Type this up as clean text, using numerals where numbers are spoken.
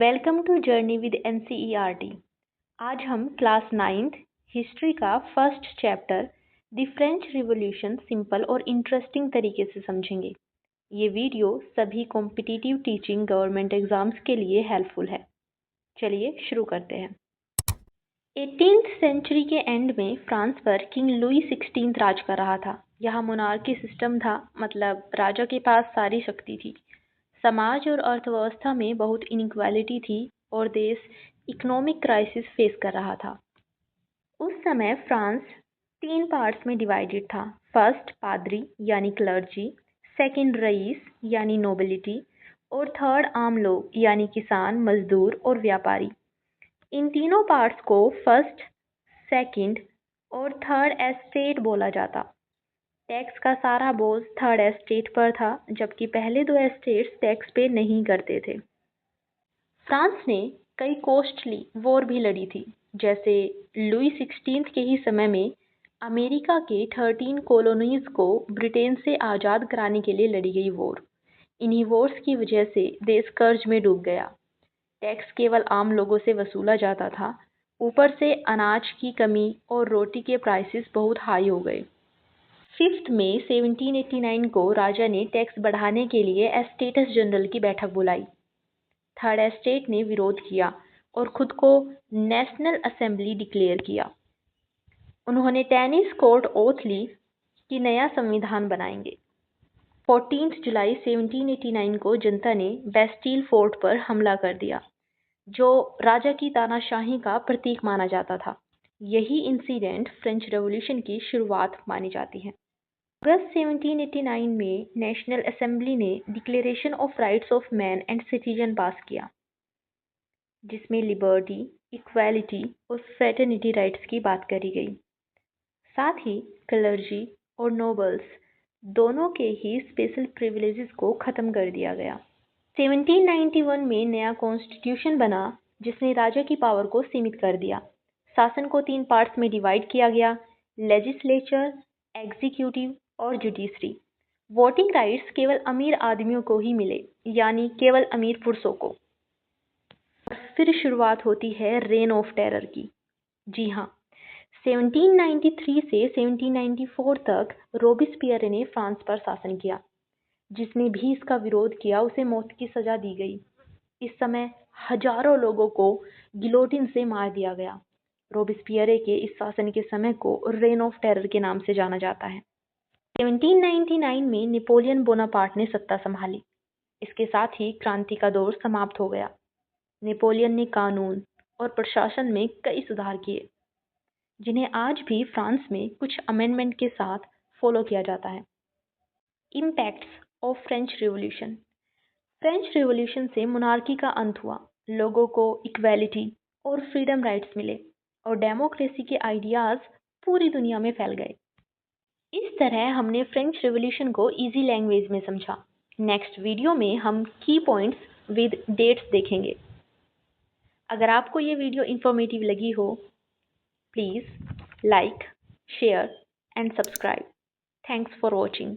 Welcome to journey with NCERT। आज हम class 9th history का first chapter the French revolution simple और interesting तरीके से समझेंगे। ये वीडियो सभी कॉम्पिटिटिव टीचिंग गवर्नमेंट एग्जाम्स के लिए हेल्पफुल है। चलिए शुरू करते हैं। 18th सेंचुरी के एंड में फ्रांस पर किंग लुई 16 राज कर रहा था। यहाँ मोनार्की सिस्टम था, मतलब राजा के पास सारी शक्ति थी। समाज और अर्थव्यवस्था में बहुत इनइक्वालिटी थी और देश इकोनॉमिक क्राइसिस फेस कर रहा था। उस समय फ्रांस 3 पार्ट्स में डिवाइडेड था। फर्स्ट पादरी यानी क्लर्जी, सेकंड रईस यानी नोबिलिटी और थर्ड आम लोग यानी किसान, मजदूर और व्यापारी। इन तीनों पार्ट्स को फर्स्ट, सेकंड और थर्ड एस्टेट बोला जाता। टैक्स का सारा बोझ थर्ड एस्टेट पर था, जबकि पहले 2 एस्टेट्स टैक्स पे नहीं करते थे। फ्रांस ने कई कॉस्टली वॉर भी लड़ी थी, जैसे लुई 16 के ही समय में अमेरिका के 13 कॉलोनीज को ब्रिटेन से आज़ाद कराने के लिए लड़ी गई वॉर। इन्हीं वॉर्स की वजह से देश कर्ज में डूब गया। टैक्स केवल आम लोगों से वसूला जाता था, ऊपर से अनाज की कमी और रोटी के प्राइसेस बहुत हाई हो गए। 5 मई 1789 को राजा ने टैक्स बढ़ाने के लिए एस्टेट्स जनरल की बैठक बुलाई। थर्ड एस्टेट ने विरोध किया और खुद को नेशनल असेंबली डिक्लेयर किया। उन्होंने टेनिस कोर्ट ओथ ली कि नया संविधान बनाएंगे। 14 जुलाई 1789 को जनता ने बेस्टिल फोर्ट पर हमला कर दिया, जो राजा की तानाशाही का प्रतीक माना जाता था। यही इंसिडेंट फ्रेंच रेवोल्यूशन की शुरुआत मानी जाती है। अगस्त 1789 में नेशनल असेंबली ने declaration of rights of man and citizen pass किया, जिसमें लिबर्टी, इक्वालिटी और फ्रेटर्निटी राइट्स की बात करी गई। साथ ही क्लर्जी और नोबल्स दोनों के ही स्पेशल प्रिविलेजेस को ख़त्म कर दिया गया। 1791 में नया कॉन्स्टिट्यूशन बना, जिसने राजा की पावर को सीमित कर दिया। शासन को 3 पार्ट्स में डिवाइड किया गया: लेजिस्लेचर, एग्जीक्यूटिव और जुडिशरी। वोटिंग राइट्स केवल अमीर आदमियों को ही मिले, यानी केवल अमीर पुरुषों को। फिर शुरुआत होती है रेन ऑफ टेरर की। जी हाँ, 1793 से 1794 तक रोबिस्पियर ने फ्रांस पर शासन किया। जिसने भी इसका विरोध किया उसे मौत की सजा दी गई। इस समय हजारों लोगों को गिलोटिन से मार दिया गया। रोबिस्पियर के इस शासन के समय को रेन ऑफ टेरर के नाम से जाना जाता है। 1799 में नेपोलियन बोनापार्ट ने सत्ता संभाली। इसके साथ ही क्रांति का दौर समाप्त हो गया। नेपोलियन ने कानून और प्रशासन में कई सुधार किए, जिन्हें आज भी फ्रांस में कुछ अमेंडमेंट के साथ फॉलो किया जाता है। Impacts of French revolution. French revolution से मोनार्की का अंत हुआ, लोगों को इक्वालिटी और फ्रीडम राइट्स मिले और डेमोक्रेसी के आइडियाज़ पूरी दुनिया में फैल गए। इस तरह हमने फ्रेंच रिवॉल्यूशन को इजी लैंग्वेज में समझा। नेक्स्ट वीडियो में हम की पॉइंट्स विद डेट्स देखेंगे। अगर आपको ये वीडियो इन्फॉर्मेटिव लगी हो, please like, share and subscribe. Thanks for watching.